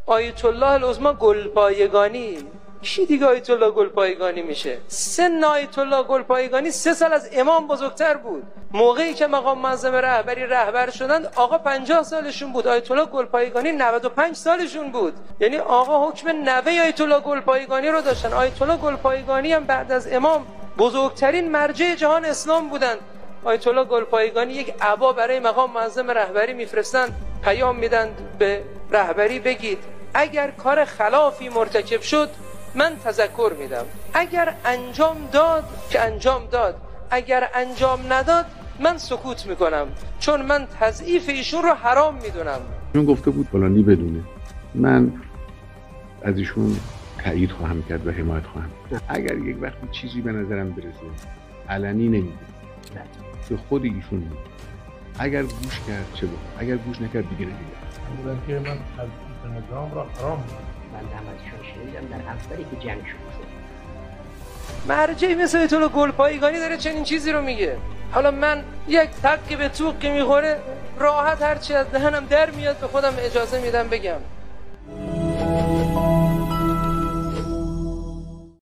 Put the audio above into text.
آیت الله العظما گلپایگانی، کی دیگه آیت الله گلپایگانی میشه؟ سن آیت الله گلپایگانی 3 سال از امام بزرگتر بود. موقعی که مقام معظم رهبری رهبر شدند آقا 50 سالشون بود، آیت الله گلپایگانی 95 سالشون بود. یعنی آقا حکم نوه آیت الله گلپایگانی رو داشتن. آیت الله گلپایگانی هم بعد از امام بزرگترین مرجع جهان اسلام بودند. آیت الله گلپایگانی یک عبا برای مقام معظم رهبری میفرستند، پیام میدن به رهبری بگید اگر کار خلافی مرتکب شد من تذکر میدم، اگر انجام داد که انجام داد، اگر انجام نداد من سکوت میکنم، چون من تضعیف ایشون رو حرام میدونم. اون گفته بود فلانی بدونه، من از ایشون تایید خواهم کرد و حمایت خواهم کرد. اگر یک وقتی چیزی به نظرم برسه علنی نمیگه، به خود ایشون میگه. اگر گوش کرد چه بود، اگر گوش نکرد دیگه نمیگه. بودن که من تضعیف نظام را حرام من هم ازشون شنیدم در اولی که جنگ شد. مرجعی مثل آیت الله گلپایگانی داره چنین چیزی رو میگه. حالا من یک تقی به توقی میخوره راحت هرچی از دهنم در میاد به خودم اجازه میدم بگم.